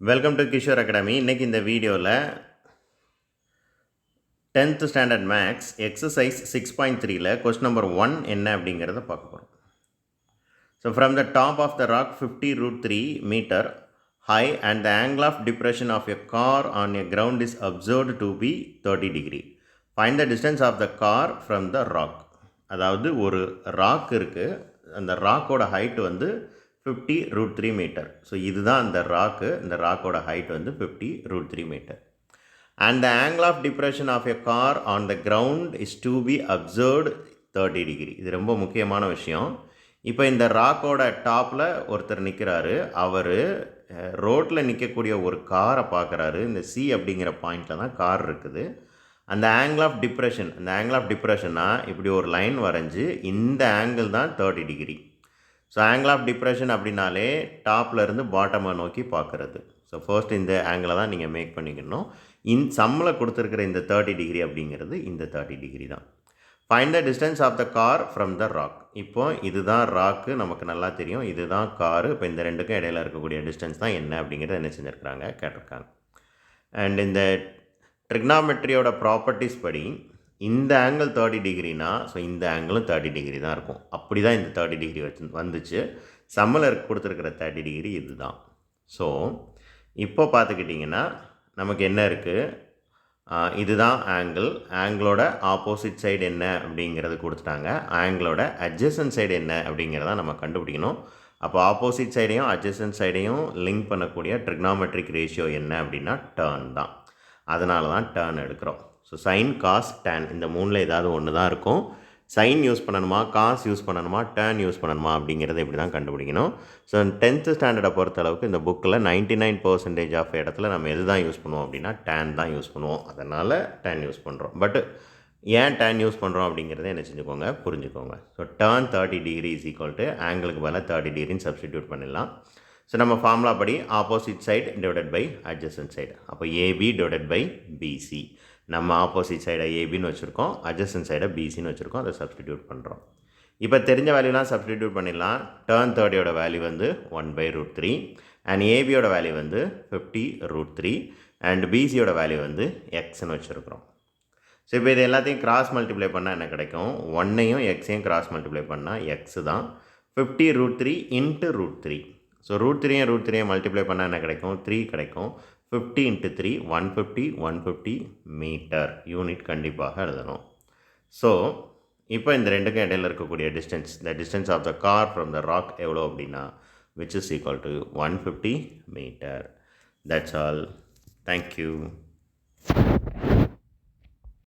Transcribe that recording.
Welcome to Kishore academy. இன்றைக்கி இந்த வீடியோவில் 10th ஸ்டாண்டர்ட் மேக்ஸ் எக்ஸசைஸ் 6.3ல் கொஸ்டின் நம்பர் 1 என்ன அப்படிங்கிறத பார்க்க போகிறோம். So from the top of the rock 50√3 metre high and the angle of depression of a car on a ground is observed to be 30 degree. Find the distance of the car from the rock. அதாவது ஒரு rock இருக்குது, அந்த ராக்கோட height வந்து 50√3 metre. So இதுதான் அந்த ராக்கு, இந்த ராக்கோட height வந்து 50√3 metre. And the angle of depression of a car on the ground is to be observed 30 degree. இது ரொம்ப முக்கியமான விஷயம். இப்போ இந்த ராக்கோட டாப்பில் ஒருத்தர் நிற்கிறாரு. அவர் ரோட்டில் நிற்கக்கூடிய ஒரு காரை பார்க்குறாரு. இந்த சி அப்படிங்கிற பாயிண்டில் தான் கார் இருக்குது. அந்த ஆங்கிள் ஆஃப் டிப்ரெஷன், அந்த ஆங்கிள் ஆஃப் டிப்ரெஷன்னா இப்படி ஒரு லைன் வரைஞ்சி இந்த ஆங்கிள் தான் 30 degree. So angle of depression அப்படின்னாலே டாப்பில் இருந்து பாட்டமை நோக்கி பார்க்குறது. ஸோ ஃபர்ஸ்ட் இந்த ஆங்கிளை தான் நீங்கள் மேக் பண்ணிக்கணும். சம்மில் கொடுத்துருக்கிற இந்த 30 டிகிரி அப்படிங்கிறது இந்த 30 டிகிரி தான். Find the distance of the car from the rock. இப்போ இதுதான் ராக்கு, நமக்கு நல்லா தெரியும். இதுதான் காரு. இப்போ இந்த ரெண்டுக்கும் இடையில இருக்கக்கூடிய டிஸ்டன்ஸ் தான் என்ன அப்படிங்கிறத என்ன செஞ்சுருக்காங்க, கேட்டிருக்காங்க. அண்ட் இந்த ட்ரிக்னாமெட்ரியோட ப்ராப்பர்ட்டிஸ் படி இந்த ஆங்கிள் 30 டிகிரினா, ஸோ இந்த ஆங்கிளும் 30 டிகிரி தான் இருக்கும். அப்படி தான் இந்த 30 டிகிரி வந்துச்சு. சம்மில் கொடுத்துருக்கிற 30 டிகிரி இது தான். ஸோ இப்போ பார்த்துக்கிட்டிங்கன்னா நமக்கு என்ன இருக்குது, இதுதான் ஆங்கிள். ஆங்கிளோட ஆப்போசிட் சைடு என்ன அப்படிங்கிறது கொடுத்துட்டாங்க. ஆங்கிளோட அட்ஜசன்ட் சைடு என்ன அப்படிங்கிறத நம்ம கண்டுபிடிக்கணும். அப்போ ஆப்போசிட் சைடையும் அட்ஜசன்ட் சைடையும் லிங்க் பண்ணக்கூடிய ட்ரிக்னாமெட்ரிக் ரேஷியோ என்ன அப்படின்னா டர்ன் தான். அதனால தான் டர்ன் எடுக்கிறோம். ஸோ சைன், காஸ், டேன் இந்த மூணில் ஏதாவது ஒன்று தான் இருக்கும். சைன் யூஸ் பண்ணணுமா, காஸ் யூஸ் பண்ணணுமா, டேன் யூஸ் பண்ணணுமா அப்படிங்கிறத இப்படி தான் கண்டுபிடிக்கணும். ஸோ 10th ஸ்டாண்டர்டை பொறுத்தளவுக்கு இந்த புக்கில் 99% ஆஃப் இடத்துல நம்ம எது தான் யூஸ் பண்ணுவோம் அப்படின்னா டேன் தான் யூஸ் பண்ணுவோம். அதனால் டேன் யூஸ் பண்ணுறோம். பட் ஏன் டேன் யூஸ் பண்ணுறோம் அப்படிங்கிறத என்ன செஞ்சுக்கோங்க, புரிஞ்சுக்கோங்க. So tan 30 degree is equal to ஆங்கிளுக்கு பதிலாக 30 டிகிரின்னு சப்ஸ்டிடியூட் பண்ணிடலாம். ஸோ நம்ம ஃபார்முலா படி opposite side divided by adjacent side. அப்போ ஏபி டிவைடட் பை பிசி. நம்ம ஆப்போசிட் சைடை ஏபின்னு வச்சுருக்கோம், அட்ஜசன்ட் சைடை பிசின்னு வச்சுருக்கோம். அதை சப்ஸ்டிடியூட் பண்ணுறோம். இப்போ தெரிஞ்ச வேல்யூலாம் சப்ஸ்டிடியூட் பண்ணிடலாம். டர்ன் 30யோட வேல்யூ வந்து 1/√3 அண்ட் ஏபியோட வேல்யூ வந்து 50√3 அண்ட் பிசியோட வேல்யூ வந்து எக்ஸ்ன்னு வச்சுருக்கிறோம். ஸோ இப்போ இது எல்லாத்தையும் கிராஸ் மல்டிப்ளை பண்ணால் என்ன கிடைக்கும், 1ஐயும் எக்ஸையும் கிராஸ் மல்டிப்ளை பண்ணால் எக்ஸ் தான். 50√3 இன்ட்டு √3. ஸோ √3யும் √3யும் மல்டிப்ளை பண்ணால் என்ன கிடைக்கும், 3 கிடைக்கும். 50 × 3 150 மீட்டர் யூனிட் கண்டிப்பாக எழுதணும். ஸோ இப்போ இந்த ரெண்டுக்கும் இடையில் இருக்கக்கூடிய distance, the distance of the car from the rock எவ்வளோ அப்படின்னா which is equal to 150 metre. That's all. Thank you.